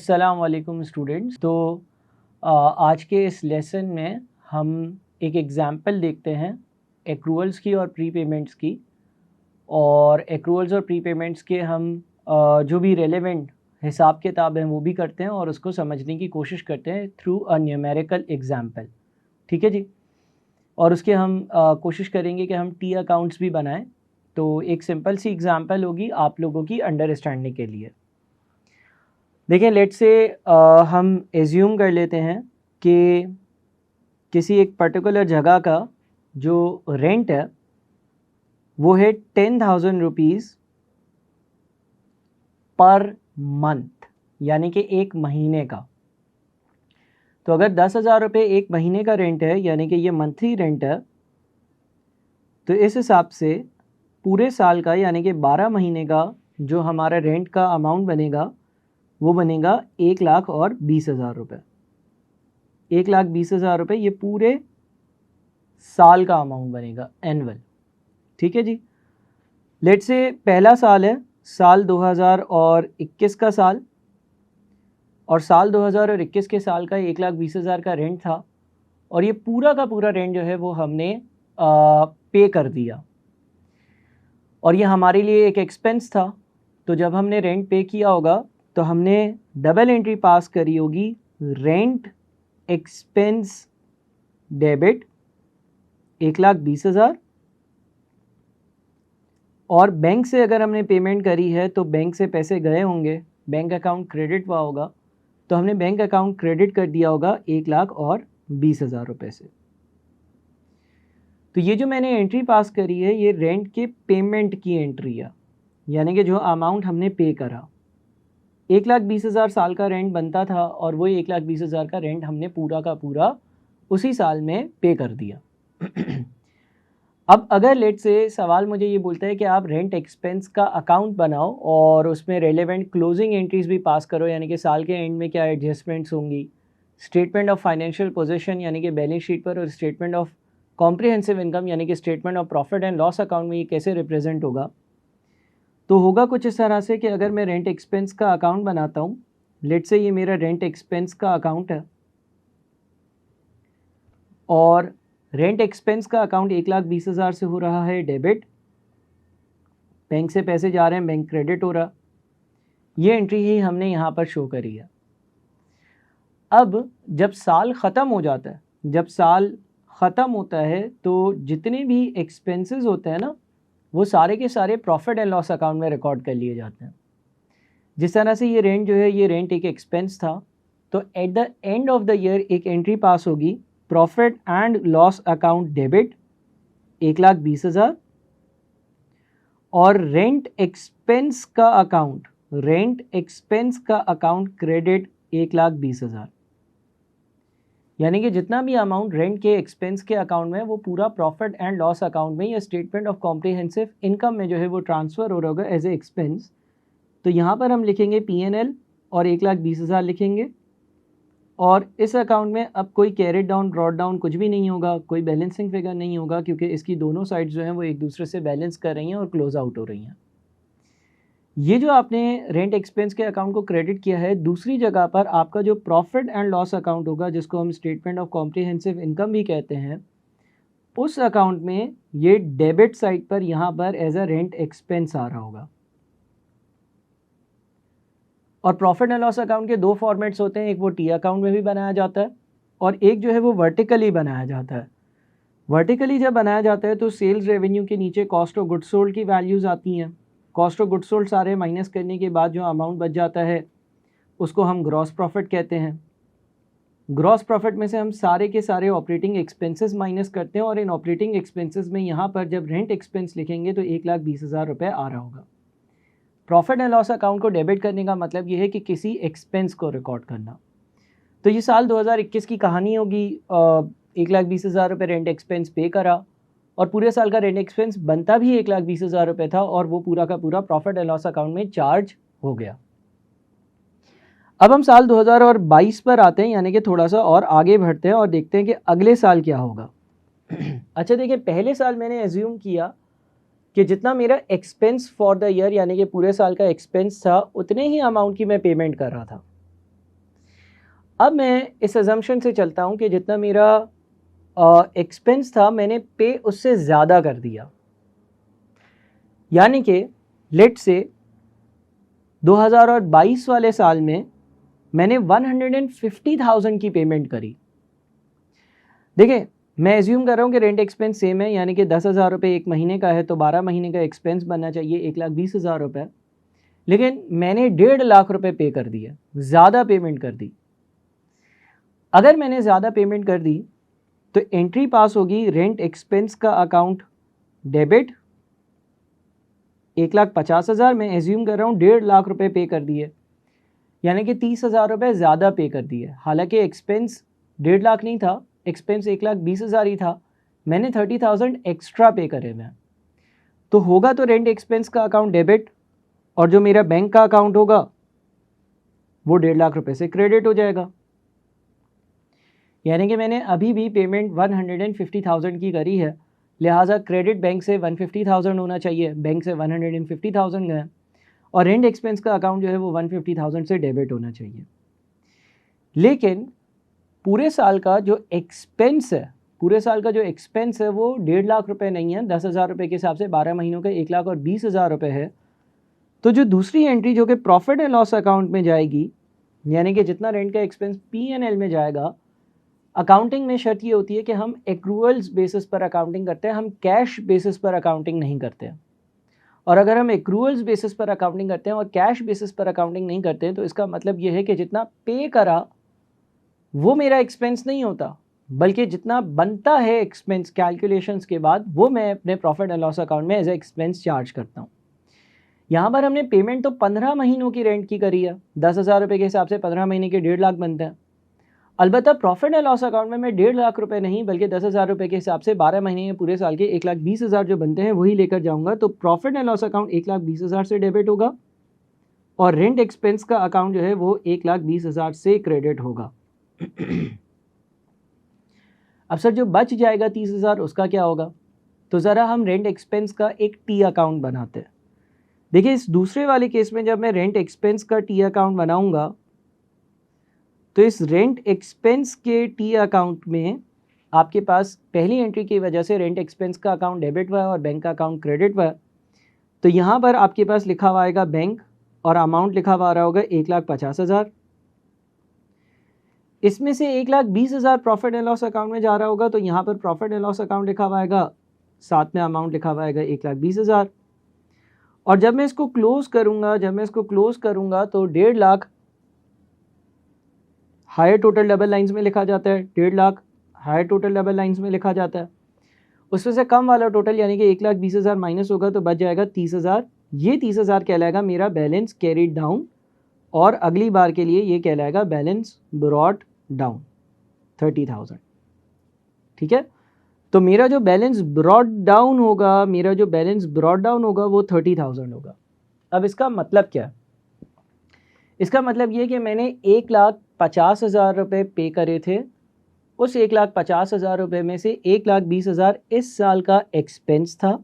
अस्सलाम वालेकुम स्टूडेंट्स। तो आज के इस लेसन में हम एक एग्ज़ाम्पल देखते हैं एक्रूअल्स की और प्री पेमेंट्स की। और एक्रूअल्स और प्री पेमेंट्स के हम जो भी रेलेवेंट हिसाब किताब हैं वो भी करते हैं और उसको समझने की कोशिश करते हैं थ्रू अ न्यूमेरिकल एग्जाम्पल। ठीक है जी। और उसके हम कोशिश करेंगे कि हम टी अकाउंट्स भी बनाएं। तो एक सिंपल सी एग्जाम्पल होगी आप लोगों की अंडरस्टैंडिंग के लिए। देखिए लेट से हम एज्यूम कर लेते हैं कि किसी एक पर्टिकुलर जगह का जो रेंट है वो है 10,000 रुपीज़ पर मंथ, यानी कि एक महीने का। तो अगर 10,000 रुपये एक महीने का रेंट है, यानी कि ये मंथली रेंट है, तो इस हिसाब से पूरे साल का यानी कि 12 महीने का जो हमारा रेंट का अमाउंट बनेगा वो बनेगा 1,20,000 रुपये। 1,20,000 रुपये ये पूरे साल का अमाउंट बनेगा, एनुअल। ठीक है जी। लेट से पहला साल है साल 2021 का साल, और साल 2021 के साल का 1,20,000 का रेंट था, और ये पूरा का पूरा रेंट जो है वो हमने पे कर दिया, और ये हमारे लिए एक एक्सपेंस था। तो जब हमने रेंट पे किया होगा तो हमने डबल एंट्री पास करी होगी, रेंट एक्सपेंस डेबिट 1,20,000, और बैंक से अगर हमने पेमेंट करी है तो बैंक से पैसे गए होंगे, बैंक अकाउंट क्रेडिट हुआ होगा, तो हमने बैंक अकाउंट क्रेडिट कर दिया होगा 1,20,000 रुपये से। तो ये जो मैंने एंट्री पास करी है ये रेंट के पेमेंट की एंट्री है, यानी कि जो अमाउंट हमने पे करा। 1,20,000 साल का रेंट बनता था और वही 1,20,000 का रेंट हमने पूरा का पूरा उसी साल में पे कर दिया। अब अगर लेट से सवाल मुझे ये बोलता है कि आप रेंट एक्सपेंस का अकाउंट बनाओ और उसमें रेलेवेंट क्लोजिंग एंट्रीज भी पास करो, यानी कि साल के एंड में क्या एडजस्टमेंट्स होंगी, स्टेटमेंट ऑफ फाइनेंशियल पोजीशन यानी कि बैलेंस शीट पर, और स्टेटमेंट ऑफ कॉम्प्रिहेंसिव इनकम यानी कि statement of profit and loss account में ये कैसे रिप्रेजेंट होगा। तो होगा कुछ इस तरह से कि अगर मैं रेंट एक्सपेंस का अकाउंट बनाता हूँ, लेट से ये मेरा रेंट एक्सपेंस का अकाउंट है, और रेंट एक्सपेंस का अकाउंट 1,20,000 से हो रहा है डेबिट, बैंक से पैसे जा रहे हैं, बैंक क्रेडिट हो रहा, ये एंट्री ही हमने यहाँ पर शो करी है। अब जब साल ख़त्म हो जाता है, जब साल ख़त्म होता है तो जितने भी एक्सपेंसेस होते हैं ना वो सारे के सारे प्रॉफिट एंड लॉस अकाउंट में रिकॉर्ड कर लिए जाते हैं। जिस तरह से ये रेंट जो है ये रेंट एक एक्सपेंस था, तो at the end of the year एक एंट्री पास होगी, profit and loss account debit 1,20,000, और रेंट एक्सपेंस का अकाउंट क्रेडिट 1,20,000। यानी कि जितना भी अमाउंट रेंट के एक्सपेंस के अकाउंट में है वो पूरा प्रॉफिट एंड लॉस अकाउंट में या स्टेटमेंट ऑफ कॉम्प्रिहेंसिव इनकम में जो है वो ट्रांसफ़र हो रहा होगा एज ए एक्सपेंस। तो यहाँ पर हम लिखेंगे P&L और 1,20,000 लिखेंगे, और इस अकाउंट में अब कोई कैरेट डाउन ब्रॉड डाउन कुछ भी नहीं होगा, कोई बैलेंसिंग फिगर नहीं होगा, क्योंकि इसकी दोनों साइड्स जो हैं वो एक दूसरे से बैलेंस कर रही हैं और क्लोज आउट हो रही हैं। ये जो आपने रेंट एक्सपेंस के अकाउंट को क्रेडिट किया है, दूसरी जगह पर आपका जो प्रॉफिट एंड लॉस अकाउंट होगा, जिसको हम स्टेटमेंट ऑफ कॉम्प्रिहेंसिव इनकम भी कहते हैं, उस अकाउंट में ये डेबिट साइड पर यहाँ पर एज अ रेंट एक्सपेंस आ रहा होगा। और प्रॉफिट एंड लॉस अकाउंट के दो फॉर्मेट्स होते हैं, एक वो टी अकाउंट में भी बनाया जाता है और एक जो है वो वर्टिकली बनाया जाता है। वर्टिकली जब बनाया जाता है तो सेल्स रेवेन्यू के नीचे कॉस्ट ऑफ गुड्स सोल्ड की वैल्यूज़ आती हैं। कॉस्ट ऑफ गुड्स सोल्ड सारे माइनस करने के बाद जो अमाउंट बच जाता है उसको हम ग्रॉस प्रॉफिट कहते हैं। ग्रॉस प्रॉफिट में से हम सारे के सारे ऑपरेटिंग एक्सपेंसेस माइनस करते हैं, और इन ऑपरेटिंग एक्सपेंसेस में यहाँ पर जब रेंट एक्सपेंस लिखेंगे तो 1,20,000 रुपये आ रहा होगा। प्रॉफिट एंड लॉस अकाउंट को डेबिट करने का मतलब ये है कि किसी एक्सपेंस को रिकॉर्ड करना। तो ये साल 2021 की कहानी होगी। 1,20,000 रुपये रेंट एक्सपेंस पे करा, और पूरे साल का रेंट एक्सपेंस बनता भी 1,20,000 रुपये था, और वो पूरा का पूरा प्रॉफिट एंड लॉस अकाउंट में चार्ज हो गया। अब हम साल 2022 पर आते हैं, यानी कि थोड़ा सा और आगे बढ़ते हैं और देखते हैं कि अगले साल क्या होगा। अच्छा देखिए, पहले साल मैंने एज्यूम किया कि जितना मेरा एक्सपेंस फॉर द ईयर यानी कि पूरे साल का एक्सपेंस था उतने ही अमाउंट की मैं पेमेंट कर रहा था। अब मैं इस अजम्पशन से चलता हूँ कि जितना मेरा एक्सपेंस था मैंने पे उससे ज़्यादा कर दिया, यानी कि लेट से 2022 वाले साल में मैंने 150,000 की पेमेंट करी। देखिए, मैं एज्यूम कर रहा हूँ कि रेंट एक्सपेंस सेम है, यानी कि 10,000 रुपये एक महीने का है तो 12 महीने का एक्सपेंस बनना चाहिए 1,20,000 रुपये, लेकिन मैंने 1.5 लाख रुपये पे कर दिए, ज़्यादा पेमेंट कर दी। अगर मैंने ज़्यादा पेमेंट कर दी तो एंट्री पास होगी रेंट एक्सपेंस का अकाउंट डेबिट 1,50,000, मैं एज्यूम कर रहा हूँ 1.5 लाख रुपये पे कर दिए, यानी कि 30,000 रुपये ज़्यादा पे कर दिए। हालांकि एक्सपेंस 1.5 लाख नहीं था, एक्सपेंस 1,20,000 ही था, मैंने 30,000 एक्स्ट्रा पे करे हुए हैं। तो होगा तो रेंट एक्सपेंस का अकाउंट डेबिट, और जो मेरा बैंक का अकाउंट होगा वो 1.5 लाख रुपये से क्रेडिट हो जाएगा। यानी कि मैंने अभी भी पेमेंट 150,000 की करी है, लिहाजा क्रेडिट बैंक से 150,000 होना चाहिए, बैंक से 150,000 गए, और रेंट एक्सपेंस का अकाउंट जो है वो 150,000 से डेबिट होना चाहिए। लेकिन पूरे साल का जो एक्सपेंस है, पूरे साल का जो एक्सपेंस है वो 1.5 लाख रुपए नहीं है, 10,000 रुपये के हिसाब से 12 महीनों का 1,20,000 रुपये है। तो जो दूसरी एंट्री जो कि प्रॉफिट एंड लॉस अकाउंट में जाएगी, यानी कि जितना रेंट का एक्सपेंस P&L में जाएगा, अकाउंटिंग में शर्त ये होती है कि हम एक्रूअल्स बेसिस पर अकाउंटिंग करते हैं, हम कैश बेसिस पर अकाउंटिंग नहीं करते हैं। और अगर हम एक्रूअल्स बेसिस पर अकाउंटिंग करते हैं और कैश बेसिस पर अकाउंटिंग नहीं करते हैं तो इसका मतलब ये है कि जितना पे करा वो मेरा एक्सपेंस नहीं होता, बल्कि जितना बनता है एक्सपेंस कैलकुलेशंस के बाद वो मैं अपने प्रॉफिट एंड लॉस अकाउंट में एज ए एक्सपेंस चार्ज करता हूँ। यहाँ पर हमने पेमेंट तो 15 महीनों की रेंट की करी है, 10,000 रुपये के हिसाब से 15 महीने के 1.5 लाख बनते हैं। अलबत्ता प्रॉफिट एंड लॉस अकाउंट में मैं 1.5 लाख रुपए नहीं बल्कि 10,000 रुपये के हिसाब से 12 महीने में पूरे साल के 1,20,000 जो बनते हैं वही लेकर जाऊंगा। तो प्रॉफिट एंड लॉस अकाउंट 1,20,000 से डेबिट होगा और रेंट एक्सपेंस का अकाउंट जो है वो 1,20,000 से क्रेडिट होगा। अब सर जो बच जाएगा 30,000 उसका क्या होगा? तो ज़रा हम रेंट एक्सपेंस का एक टी अकाउंट बनाते हैं। देखिए, इस दूसरे वाले केस में जब मैं रेंट एक्सपेंस का टी अकाउंट बनाऊंगा तो इस रेंट एक्सपेंस के टी अकाउंट में आपके पास पहली एंट्री की वजह से रेंट एक्सपेंस का अकाउंट डेबिट हुआ है और बैंक का अकाउंट क्रेडिट हुआ है। तो यहाँ पर आपके पास लिखा हुआ आएगा बैंक और अमाउंट लिखा हुआ आ रहा होगा 1,50,000। इसमें से 1,20,000 प्रॉफिट एंड लॉस अकाउंट में जा रहा होगा, तो यहाँ पर प्रॉफिट एंड लॉस अकाउंट लिखा हुआ आएगा, साथ में अमाउंट लिखा हुआ आएगा 1,20,000। और जब मैं इसको क्लोज करूँगा तो 1.5 lakh higher total double lines में लिखा जाता है, 1.5 lakh higher total double lines में लिखा जाता है। उसमें से कम वाला टोटल यानी कि 1,20,000 माइनस होगा तो बच जाएगा 30,000। ये 30,000 कहलाएगा मेरा बैलेंस कैरीड डाउन, और अगली बार के लिए ये कहलाएगा बैलेंस ब्रॉट डाउन 30,000। ठीक है, तो मेरा जो बैलेंस ब्रॉट डाउन होगा वो 30,000 होगा। अब इसका मतलब क्या है? इसका मतलब ये कि मैंने 1,50,000 रुपये पे करे थे, उस 1,50,000 रुपये में से 1,20,000 इस साल का एक्सपेंस था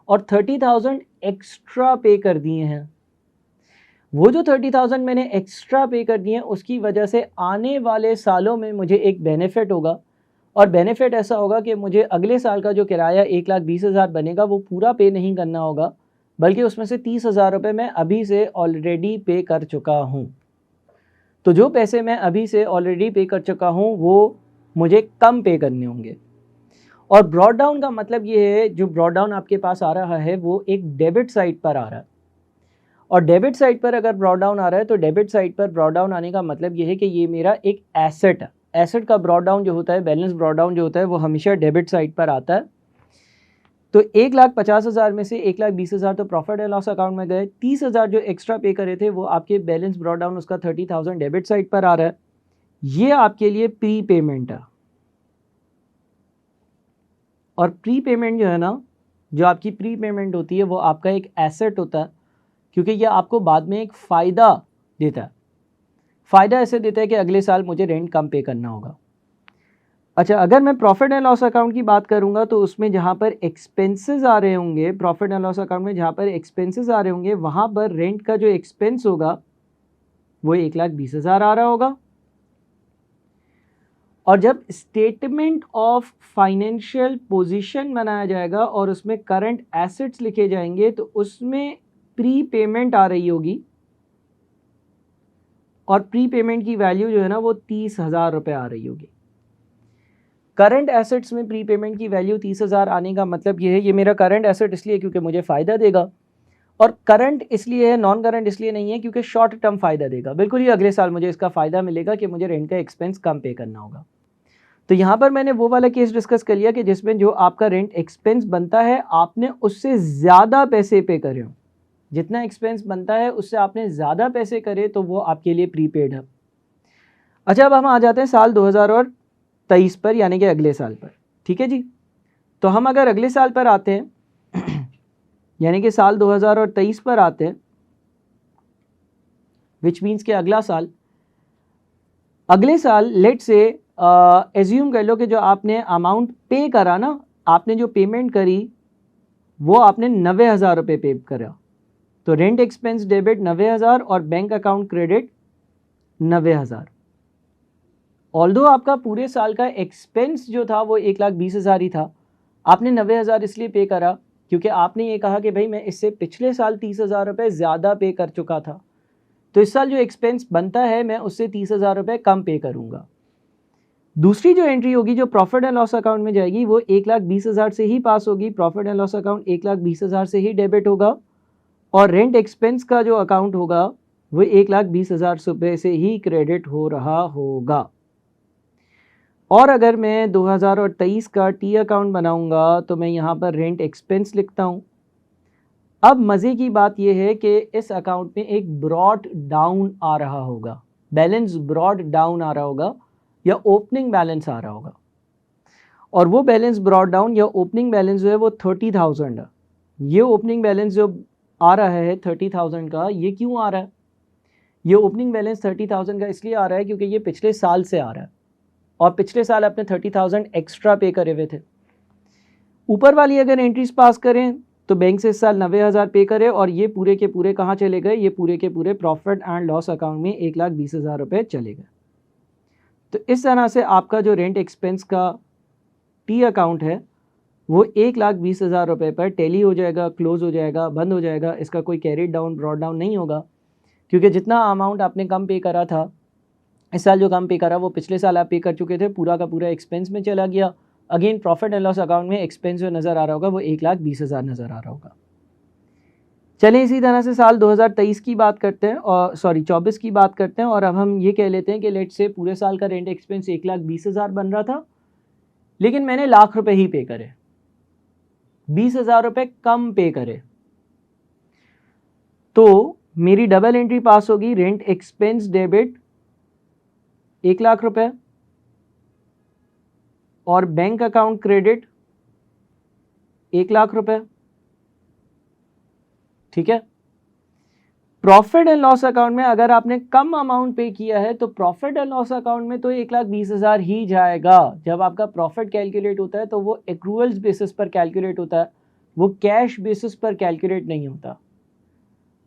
और 30,000 एक्स्ट्रा पे कर दिए हैं। वो जो 30,000 मैंने एक्स्ट्रा पे कर दिए हैं उसकी वजह से आने वाले सालों में मुझे एक बेनिफिट होगा, और बेनिफिट ऐसा होगा कि मुझे अगले साल का जो किराया 1,20,000 बनेगा वो पूरा पे नहीं करना होगा, बल्कि उसमें से 30,000 रुपये मैं अभी से ऑलरेडी पे कर चुका हूँ। तो जो पैसे मैं अभी से ऑलरेडी पे कर चुका हूँ वो मुझे कम पे करने होंगे। और ब्रॉट डाउन का मतलब ये है, जो ब्रॉट डाउन आपके पास आ रहा है वो एक डेबिट साइड पर आ रहा है, और डेबिट साइड पर अगर ब्रॉट डाउन आ रहा है तो डेबिट साइड पर ब्रॉट डाउन आने का मतलब ये है कि ये मेरा एक एसेट है। एसेट का ब्रॉट डाउन जो होता है, बैलेंस ब्रॉट डाउन जो होता है वो हमेशा डेबिट साइड पर आता है। तो 1,50,000 में से 1,20,000 तो प्रॉफिट एंड लॉस अकाउंट में गए, 30,000 जो एक्स्ट्रा पे करे थे वो आपके बैलेंस ब्रॉट डाउन उसका 30,000 डेबिट साइड पर आ रहा है। ये आपके लिए प्री पेमेंट है, और प्री पेमेंट जो है ना, जो आपकी प्री पेमेंट होती है वो आपका एक एसेट होता है, क्योंकि ये आपको बाद में एक फ़ायदा देता है। फ़ायदा ऐसे देता है कि अगले साल मुझे रेंट कम पे करना होगा। अच्छा, अगर मैं प्रॉफिट एंड लॉस अकाउंट की बात करूंगा तो उसमें जहां पर एक्सपेंसेस आ रहे होंगे, प्रॉफिट एंड लॉस अकाउंट में जहां पर एक्सपेंसेस आ रहे होंगे वहां पर रेंट का जो एक्सपेंस होगा वो 1,20,000 आ रहा होगा, और जब स्टेटमेंट ऑफ फाइनेंशियल पोजीशन बनाया जाएगा और उसमें करंट एसेट्स लिखे जाएंगे तो उसमें प्री पेमेंट आ रही होगी और प्री पेमेंट की वैल्यू जो है ना वो 30,000 रुपये आ रही होगी। करंट एसेट्स में प्री पेमेंट की वैल्यू 30,000 आने का मतलब ये है, ये मेरा करंट एसेट इसलिए क्योंकि मुझे फ़ायदा देगा, और करंट इसलिए है, नॉन करंट इसलिए नहीं है क्योंकि शॉर्ट टर्म फ़ायदा देगा। बिल्कुल ही अगले साल मुझे इसका फ़ायदा मिलेगा कि मुझे रेंट का एक्सपेंस कम पे करना होगा। तो यहाँ पर मैंने वो वाला केस डिस्कस कर लिया कि जिसमें जो आपका रेंट एक्सपेंस बनता है आपने उससे ज़्यादा पैसे पे करे हो, जितना एक्सपेंस बनता है उससे आपने ज़्यादा पैसे करे तो वो आपके लिए प्रीपेड है। अच्छा, अब हम आ जाते हैं साल 2023 पर, यानी कि अगले साल पर। ठीक है जी, तो हम अगर अगले साल पर आते हैं यानी कि साल 2023 पर आते हैं, विच मीन्स के अगला साल, अगले साल लेट से एज्यूम कर लो कि जो आपने अमाउंट पे करा ना, आपने जो पेमेंट करी वो आपने 90,000 रुपये पे करा, तो रेंट एक्सपेंस डेबिट 90,000 और बैंक अकाउंट क्रेडिट 90,000। ऑल्दो आपका पूरे साल का एक्सपेंस जो था वो 1,20,000 ही था, आपने 90,000 इसलिए पे करा क्योंकि आपने ये कहा कि भाई मैं इससे पिछले साल 30,000 रुपये ज़्यादा पे कर चुका था, तो इस साल जो एक्सपेंस बनता है मैं उससे 30,000 रुपये कम पे करूँगा। दूसरी जो एंट्री होगी जो प्रॉफिट एंड लॉस अकाउंट में जाएगी वो 1,20,000 से ही पास होगी, प्रॉफिट एंड लॉस अकाउंट 1,20,000 से ही डेबिट होगा, और रेंट एक्सपेंस का जो अकाउंट होगा वो 1,20,000 रुपये से ही क्रेडिट हो रहा होगा। और अगर मैं 2023 का टी अकाउंट बनाऊंगा तो मैं यहाँ पर रेंट एक्सपेंस लिखता हूँ। अब मज़े की बात यह है कि इस अकाउंट में एक ब्रॉड डाउन आ रहा होगा, बैलेंस ब्रॉड डाउन आ रहा होगा या ओपनिंग बैलेंस आ रहा होगा, और वो बैलेंस ब्रॉड डाउन या ओपनिंग बैलेंस जो है वो 30,000 है। ये ओपनिंग बैलेंस जो आ रहा है 30,000 का, ये क्यों आ रहा है? ये ओपनिंग बैलेंस 30,000 का इसलिए आ रहा है क्योंकि ये पिछले साल से आ रहा है और पिछले साल आपने 30,000 एक्स्ट्रा पे करे हुए थे। ऊपर वाली अगर एंट्रीज पास करें तो बैंक से इस साल 90,000 पे करे और ये पूरे के पूरे कहाँ चले गए? ये पूरे के पूरे प्रॉफिट एंड लॉस अकाउंट में 1,20,000 रुपये चले गए। तो इस तरह से आपका जो रेंट एक्सपेंस का टी अकाउंट है वो 1,20,000 रुपये पर टैली हो जाएगा, क्लोज हो जाएगा, बंद हो जाएगा। इसका कोई कैरिड डाउन ब्रॉड डाउन नहीं होगा क्योंकि जितना अमाउंट आपने कम पे करा था इस साल जो कम पे करा वो पिछले साल आप पे कर चुके थे, पूरा का पूरा एक्सपेंस में चला गया। Again profit and loss account में एक्सपेंस जो नज़र आ रहा होगा वो 1,20,000 नज़र आ रहा होगा। चलिए इसी तरह से साल 2023 की बात करते हैं, और 24 की बात करते हैं, और अब हम ये कह लेते हैं कि लेट से पूरे साल का रेंट एक्सपेंस 1,20,000 बन रहा था, लेकिन मैंने लाख रुपए ही पे करे, 20,000 रुपये कम पे करे, तो मेरी डबल एंट्री पास होगी, रेंट एक्सपेंस डेबिट 1,00,000 रुपये और बैंक अकाउंट क्रेडिट 1,00,000 रुपये। ठीक है, प्रॉफिट एंड लॉस अकाउंट में अगर आपने कम अमाउंट पे किया है तो प्रॉफिट एंड लॉस अकाउंट में तो 1,20,000 ही जाएगा। जब आपका प्रॉफिट कैलकुलेट होता है तो वो एक्रूअल्स बेसिस पर कैलकुलेट होता है, वो कैश बेसिस पर कैलकुलेट नहीं होता।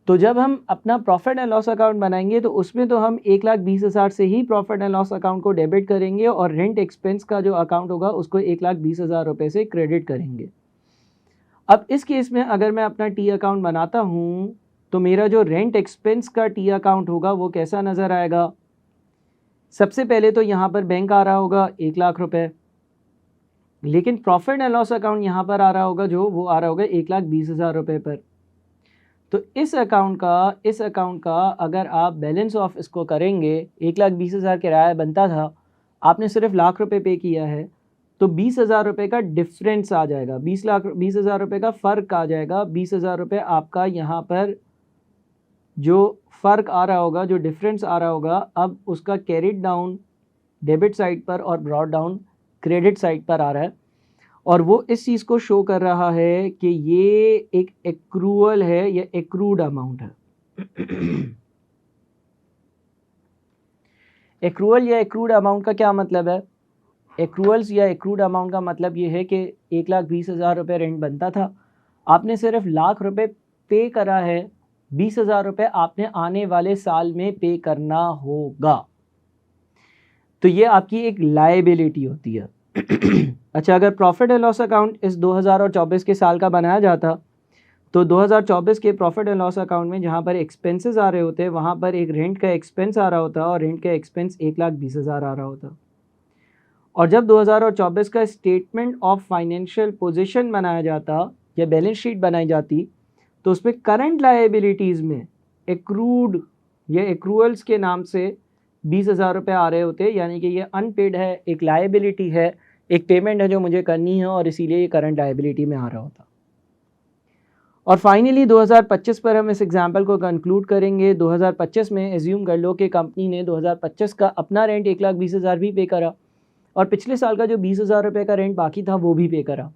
तो जब हम अपना प्रॉफिट एंड लॉस अकाउंट बनाएंगे तो उसमें तो हम 1,20,000 से ही प्रॉफिट एंड लॉस अकाउंट को डेबिट करेंगे और रेंट एक्सपेंस का जो अकाउंट होगा उसको 1,20,000 रुपये से क्रेडिट करेंगे। अब इस केस में अगर मैं अपना टी अकाउंट बनाता हूँ तो मेरा जो रेंट एक्सपेंस का टी अकाउंट होगा वो कैसा नज़र आएगा? सबसे पहले तो यहाँ पर बैंक आ रहा होगा 1,00,000 रुपये, लेकिन प्रॉफिट एंड लॉस अकाउंट यहाँ पर आ रहा होगा जो वो आ रहा होगा 1,20,000 रुपये पर। तो इस अकाउंट का अगर आप बैलेंस ऑफ इसको करेंगे, 1,20,000 किराया बनता था, आपने सिर्फ लाख रुपए पे किया है, तो 20,000 रुपये का डिफरेंस आ जाएगा, 20,000 रुपये का फ़र्क आ जाएगा। 20,000 रुपये आपका यहाँ पर जो फ़र्क आ रहा होगा, जो डिफरेंस आ रहा होगा, अब उसका कैरिड डाउन डेबिट साइड पर और ब्रॉड डाउन क्रेडिट साइड पर आ रहा है, और वो इस चीज़ को शो कर रहा है कि ये एक एक्रूअल है या एक्रूड अमाउंट है। एक्रूअल या एक्रूड अमाउंट का क्या मतलब है? एक्रूअल्स या एक्रूड अमाउंट का मतलब ये है कि 1,20,000 रुपये रेंट बनता था, आपने सिर्फ लाख रुपए पे करा है, 20,000 रुपये आपने आने वाले साल में पे करना होगा। तो ये आपकी एक लायबिलिटी होती है। अच्छा, अगर प्रॉफिट एंड लॉस अकाउंट इस 2024 के साल का बनाया जाता तो 2024 के प्रॉफिट एंड लॉस अकाउंट में जहाँ पर एक्सपेंसेस आ रहे होते वहाँ पर एक रेंट का एक्सपेंस आ रहा होता और रेंट का एक्सपेंस 1,20,000 आ रहा होता। और जब 2024 का स्टेटमेंट ऑफ फाइनेंशियल पोजीशन बनाया जाता या बैलेंस शीट बनाई जाती तो उसमें करंट लायबिलिटीज़ में एक्रूड या एक्रूअल्स के नाम से 20,000 रुपये आ रहे होते, यानी कि ये अनपेड है, एक लायबिलिटी है, एक पेमेंट है जो मुझे करनी है और इसीलिए ये करंट लायबिलिटी में आ रहा होता। और फाइनली 2025 पर हम इस एग्जाम्पल को कंक्लूड करेंगे। 2025 में एज्यूम कर लो कि कंपनी ने 2025 का अपना रेंट 1,20,000 भी पे करा और पिछले साल का जो 20,000 रुपये का रेंट बाकी था वो भी पे करा,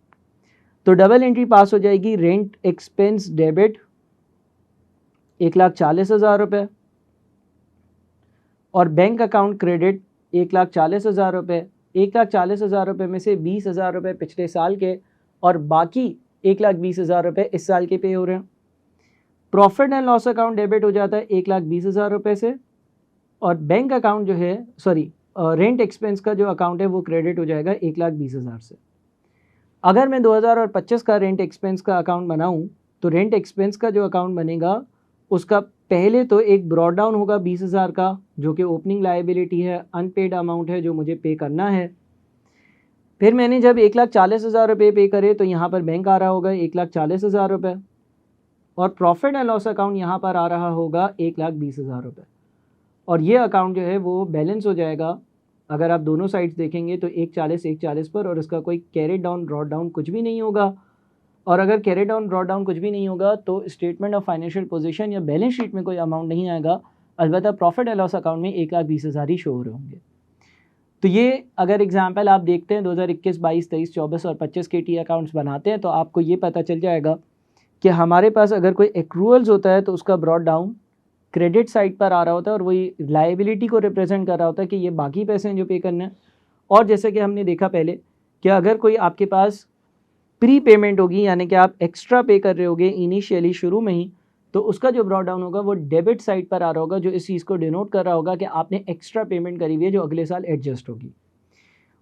तो डबल एंट्री पास हो जाएगी। रेंट एक्सपेंस डेबिट 1,40,000 रुपये और बैंक अकाउंट क्रेडिट 1,40,000 रुपये। 1,40,000 रुपये में से 20,000 रुपये पिछले साल के और बाकी 1,20,000 रुपये इस साल के पे हो रहे हैं। Profit and loss account debit हो जाता है 1,20,000 रुपये से और बैंक अकाउंट जो है रेंट एक्सपेंस का जो अकाउंट है वो क्रेडिट हो जाएगा 1,20,000 से। अगर मैं 2025 का रेंट एक्सपेंस का अकाउंट बनाऊं तो रेंट एक्सपेंस का जो अकाउंट बनेगा उसका पहले तो एक ब्रॉड डाउन होगा 20,000 का, जो कि ओपनिंग लायबिलिटी है, अनपेड अमाउंट है जो मुझे पे करना है। फिर मैंने जब 1,40,000 रुपये पे करे तो यहाँ पर बैंक आ रहा होगा 1,40,000 रुपये और प्रॉफिट एंड लॉस अकाउंट यहाँ पर आ रहा होगा 1,20,000 रुपये और ये अकाउंट जो है वो बैलेंस हो जाएगा। अगर आप दोनों साइड्स देखेंगे तो 1,40 पर और इसका कोई कैरी डाउन ड्रॉ डाउन कुछ भी नहीं होगा। और अगर कैरी डाउन ड्रॉ डाउन कुछ भी नहीं होगा तो स्टेटमेंट ऑफ फाइनेंशियल पोजीशन या बैलेंस शीट में कोई अमाउंट नहीं आएगा, अलबत्ता प्रॉफिट एंड लॉस अकाउंट में 1,20,000 ही शो हो रहे होंगे। तो ये अगर एग्जाम्पल आप देखते हैं 2021, 22, 23, 24 और 25 के टी अकाउंट्स बनाते हैं तो आपको ये पता चल जाएगा कि हमारे पास अगर कोई एक्रूअल्स होता है तो उसका ब्रॉड डाउन क्रेडिट साइड पर आ रहा होता है और वही लायबिलिटी को रिप्रेजेंट कर रहा होता है कि ये बाकी पैसे हैं जो पे करने हैं। और जैसे कि हमने देखा पहले कि अगर कोई आपके पास प्री पेमेंट होगी, यानी कि आप एक्स्ट्रा पे कर रहे होगे इनिशियली शुरू में ही, तो उसका जो ब्रॉड डाउन होगा वो डेबिट साइड पर आ रहा होगा, जो इस चीज़ को डिनोट कर रहा होगा कि आपने एक्स्ट्रा पेमेंट करी हुई है जो अगले साल एडजस्ट होगी।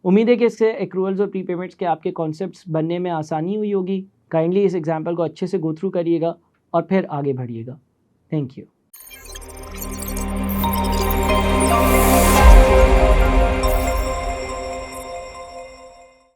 उम्मीद है कि इससे एक्रूअल्स और प्री पेमेंट्स के आपके कॉन्सेप्ट्स बनने में आसानी हुई होगी। काइंडली इस एग्जाम्पल को अच्छे से गो थ्रू करिएगा और फिर आगे बढ़िएगा। Thank you.